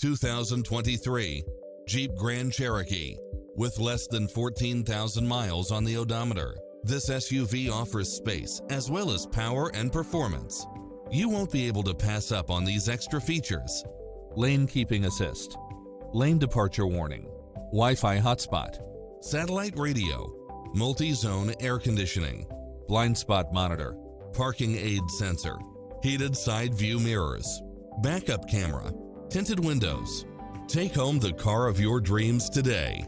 2023 Jeep Grand Cherokee. With less than 14,000 miles on the odometer, this SUV offers space as well as power and performance. You won't be able to pass up on these extra features: lane keeping assist, lane departure warning, Wi-Fi hotspot, satellite radio, multi-zone air conditioning, blind spot monitor, parking aid sensor, heated side view mirrors, backup camera, tinted windows. Take home the car of your dreams today.